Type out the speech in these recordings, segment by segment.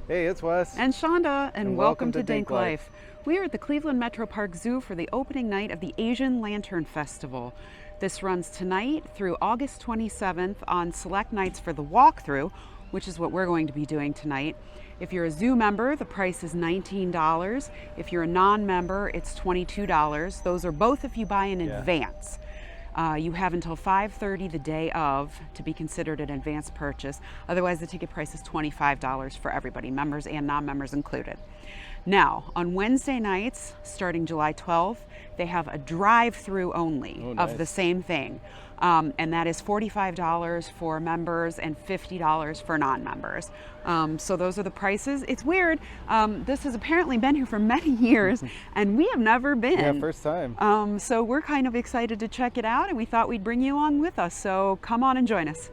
Hey, it's Wes. And Shonda, and welcome to Dink Life. We are at the Cleveland Metro Park Zoo for the opening night of the Asian Lantern Festival. This runs tonight through August 27th on select nights for the walkthrough, which is what we're going to be doing tonight. If you're a zoo member, the price is $19. If you're a non-member, it's $22. Those are both if you buy in advance. You have until 5:30 the day of to be considered an advance purchase. Otherwise, the ticket price is $25 for everybody, members and non-members included. Now, on Wednesday nights, starting July 12th, they have a drive-through only of the same thing. And that is $45 for members and $50 for non-members. So those are the prices. It's weird. This has apparently been here for many years, and we have never been. Yeah, first time. So we're kind of excited to check it out, and we thought we'd bring you along with us. So come on and join us.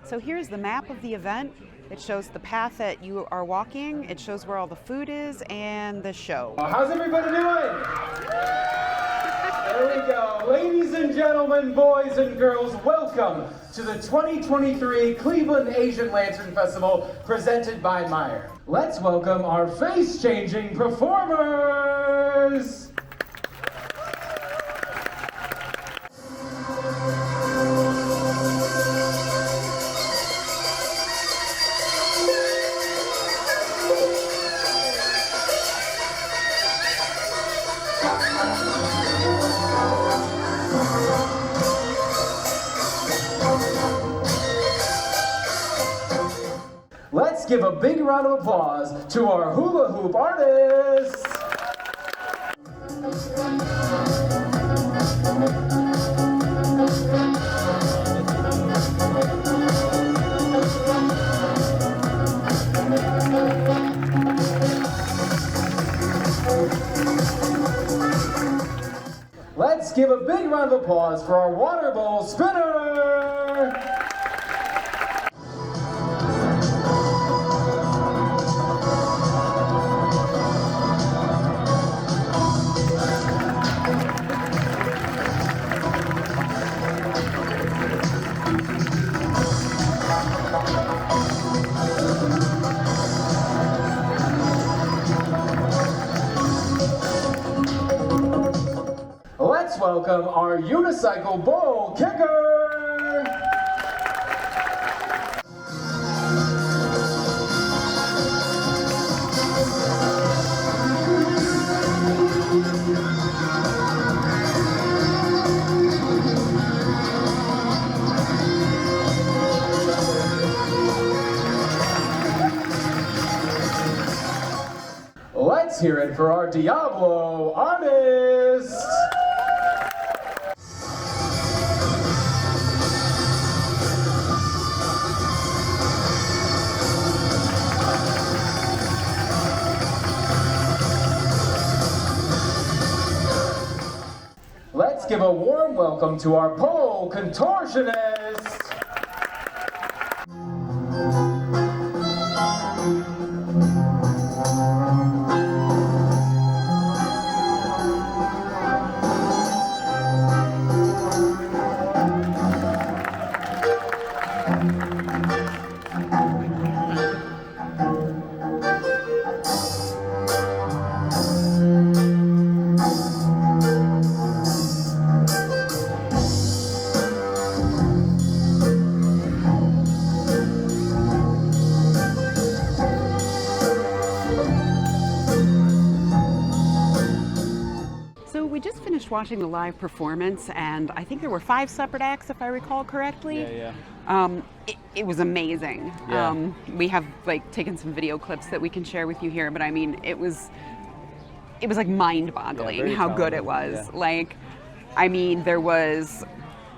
So here's the map of the event. It shows the path that you are walking. It shows where all the food is and the show. How's everybody doing? There we go. Ladies and gentlemen, boys and girls, welcome to the 2023 Cleveland Asian Lantern Festival presented by Meijer. Let's welcome our face-changing performers! Let's give a big round of applause to our hula hoop artists. Let's give a big round of applause for our water bowl spinner. Let's welcome our unicycle bowl kicker. Let's hear it for our Diablo artist. Let's give a warm welcome to our pole contortionist. We just finished watching the live performance, and I think there were 5 separate acts, if I recall correctly. It was amazing. Yeah. We have taken some video clips that we can share with you here, but I mean, it was like mind-boggling how good it was. Yeah. I mean, there was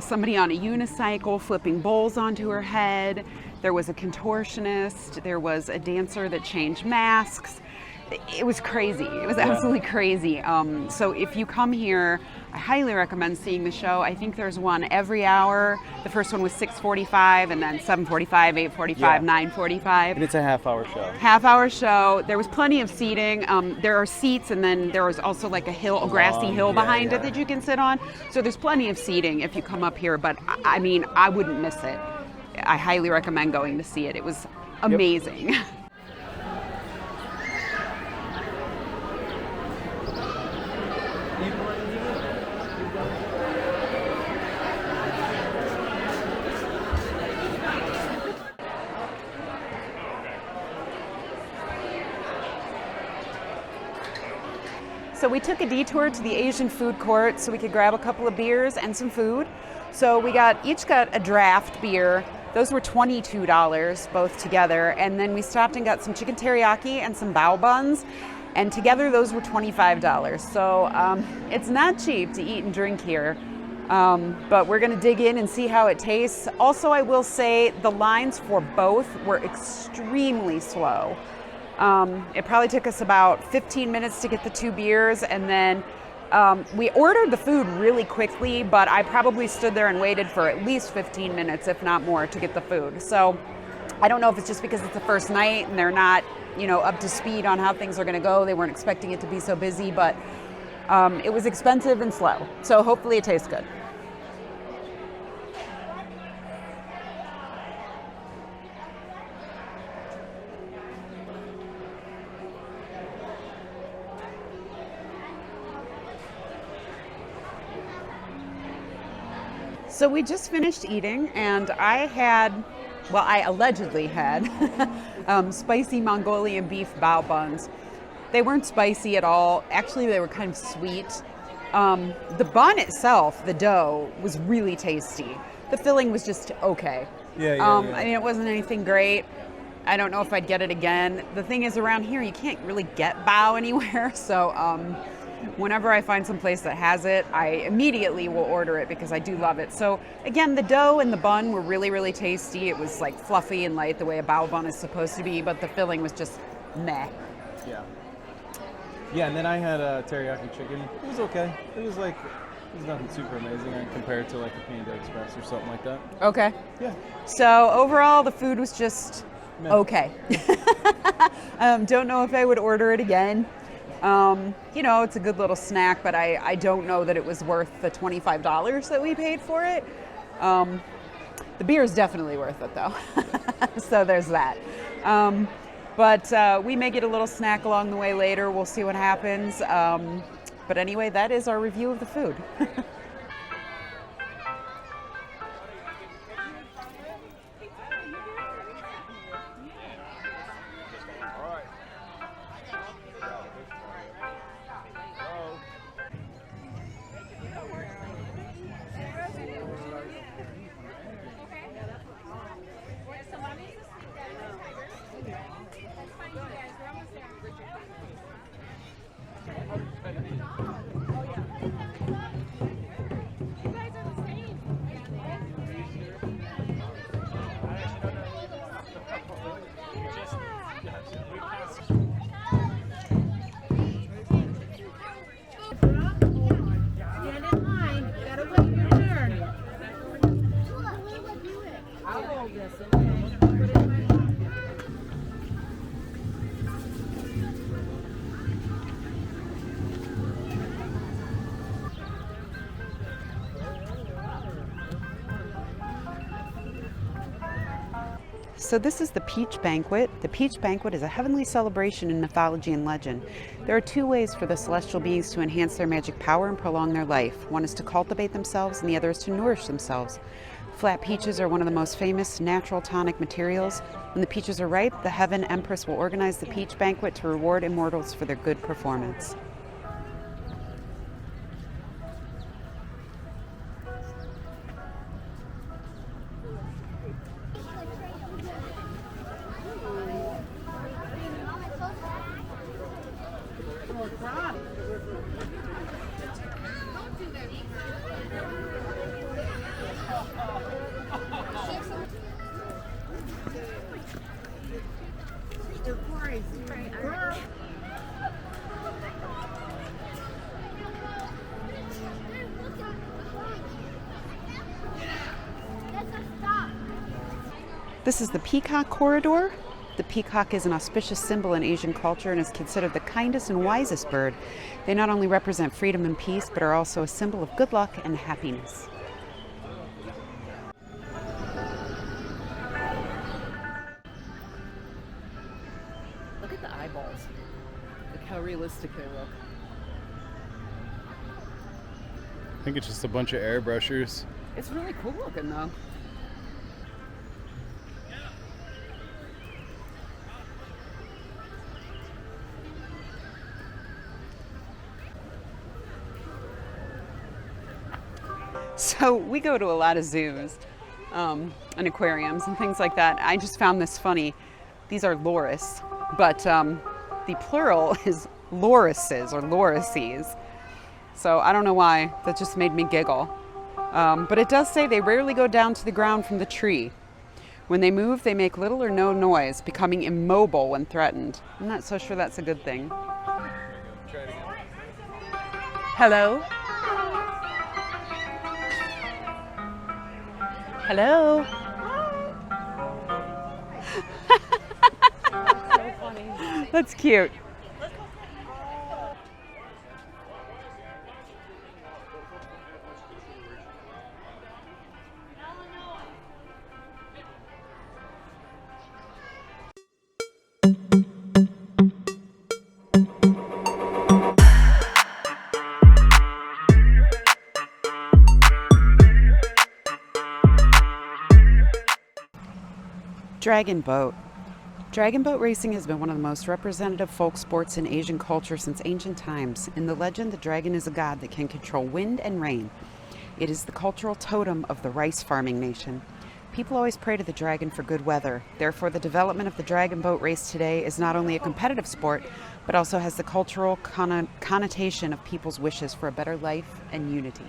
somebody on a unicycle flipping bowls onto her head. There was a contortionist. There was a dancer that changed masks. It was crazy. It was absolutely crazy. So if you come here, I highly recommend seeing the show. I think there's one every hour. The first one was 6:45, and then 7:45, 8:45, 9:45. And it's a half-hour show. Half-hour show. There was plenty of seating. There are seats, and then there was also like a grassy hill behind it that you can sit on. So there's plenty of seating if you come up here. But I mean, I wouldn't miss it. I highly recommend going to see it. It was amazing. Yep. So we took a detour to the Asian food court so we could grab a couple of beers and some food. So we each got a draft beer. Those were $22 both together. And then we stopped and got some chicken teriyaki and some bao buns. And together those were $25. So it's not cheap to eat and drink here. But we're gonna dig in and see how it tastes. Also, I will say the lines for both were extremely slow. It probably took us about 15 minutes to get the 2 beers, and then we ordered the food really quickly, but I probably stood there and waited for at least 15 minutes, if not more, to get the food. So I don't know if it's just because it's the first night and they're not, up to speed on how things are going to go. They weren't expecting it to be so busy, but it was expensive and slow. So hopefully it tastes good. So we just finished eating, and I allegedly had spicy Mongolian beef bao buns. They weren't spicy at all. Actually, they were kind of sweet. The bun itself, the dough, was really tasty. The filling was just okay. I mean, it wasn't anything great. I don't know if I'd get it again. The thing is, around here, you can't really get bao anywhere, so whenever I find some place that has it, I immediately will order it because I do love it. So again, the dough and the bun were really, really tasty. It was like fluffy and light the way a bao bun is supposed to be, but the filling was just meh. Yeah, and then I had a teriyaki chicken. It was okay. It was nothing super amazing compared to like a Panda Express or something like that. Okay. Yeah. So overall, the food was just okay. Don't know if I would order it again. It's a good little snack, but I don't know that it was worth the $25 that we paid for it. The beer is definitely worth it, though. So there's that. But we may get a little snack along the way later. We'll see what happens. But anyway, that is our review of the food. So this is the Peach Banquet. The Peach Banquet is a heavenly celebration in mythology and legend. There are 2 ways for the celestial beings to enhance their magic power and prolong their life. One is to cultivate themselves, and the other is to nourish themselves. Flat peaches are one of the most famous natural tonic materials. When the peaches are ripe, the Heaven Empress will organize the Peach Banquet to reward immortals for their good performance. This is the peacock corridor. The peacock is an auspicious symbol in Asian culture and is considered the kindest and wisest bird. They not only represent freedom and peace, but are also a symbol of good luck and happiness. Look at the eyeballs. Look how realistic they look. I think it's just a bunch of airbrushers. It's really cool looking though. So we go to a lot of zoos and aquariums and things like that. I just found this funny. These are loris, but the plural is lorises or lorises. So I don't know why, that just made me giggle. But it does say they rarely go down to the ground from the tree. When they move, they make little or no noise, becoming immobile when threatened. I'm not so sure that's a good thing. Hello? Hello? So funny. That's cute. Dragon boat. Dragon boat racing has been one of the most representative folk sports in Asian culture since ancient times. In the legend, the dragon is a god that can control wind and rain. It is the cultural totem of the rice farming nation. People always pray to the dragon for good weather. Therefore, the development of the dragon boat race today is not only a competitive sport, but also has the cultural connotation of people's wishes for a better life and unity.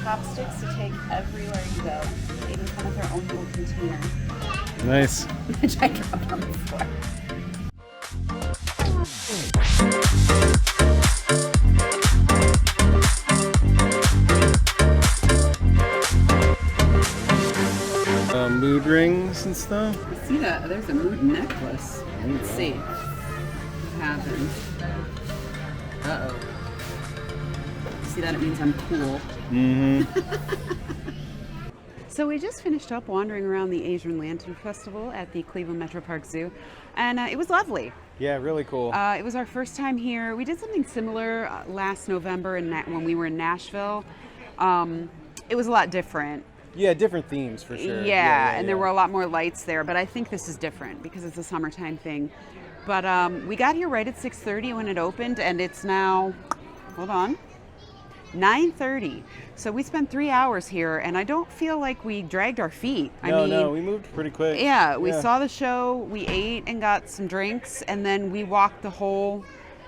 Chopsticks to take everywhere you go. They even come with their own little container. Nice. Which I dropped on the floor. Mood rings and stuff. I see that. There's a mood necklace. Let's see what happens. Uh-oh. See that? It means I'm cool. Mm-hmm. So So we just finished up wandering around the Asian Lantern Festival at the Cleveland Metro Park Zoo, and it was lovely. Yeah, really cool. It was our first time here. We did something similar last November when we were in Nashville. It was a lot different. Yeah, different themes for sure. Yeah, and there were a lot more lights there, but I think this is different because it's a summertime thing. But we got here right at 6:30 when it opened, and it's now, hold on, 9:30. So we spent 3 hours here, and I don't feel like we dragged our feet. No, we moved pretty quick. Yeah, we saw the show, we ate and got some drinks, and then we walked the whole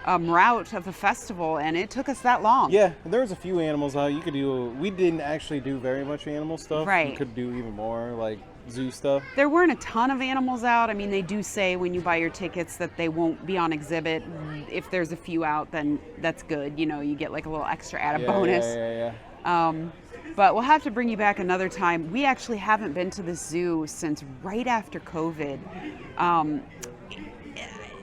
route of the festival, and it took us that long. Yeah, there was a few animals out. You could do. We didn't actually do very much animal stuff. Right. You could do even more, like zoo stuff. There weren't a ton of animals out. I mean, they do say when you buy your tickets that they won't be on exhibit. If there's a few out, then that's good. You know, you get like a little extra added bonus. Yeah. But we'll have to bring you back another time. We actually haven't been to the zoo since right after COVID.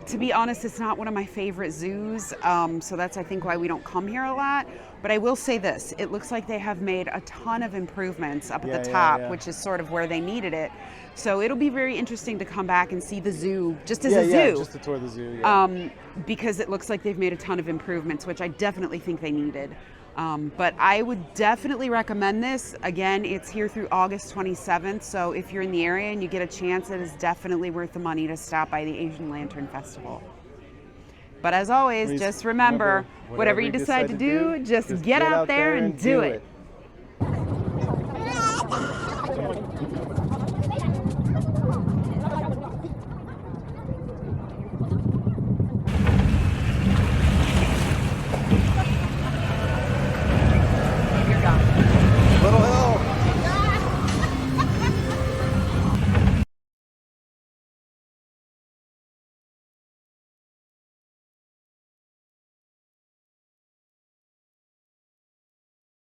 To be honest, it's not one of my favorite zoos, so that's, I think, why we don't come here a lot. But I will say this, it looks like they have made a ton of improvements up at the top, which is sort of where they needed it. So it'll be very interesting to come back and see the zoo, just as a zoo. Yeah, just to tour the zoo, because it looks like they've made a ton of improvements, which I definitely think they needed. But I would definitely recommend this. Again, it's here through August 27th, so if you're in the area and you get a chance, it is definitely worth the money to stop by the Asian Lantern Festival. But as always, just remember, whatever you decide to do, just get out there and do it.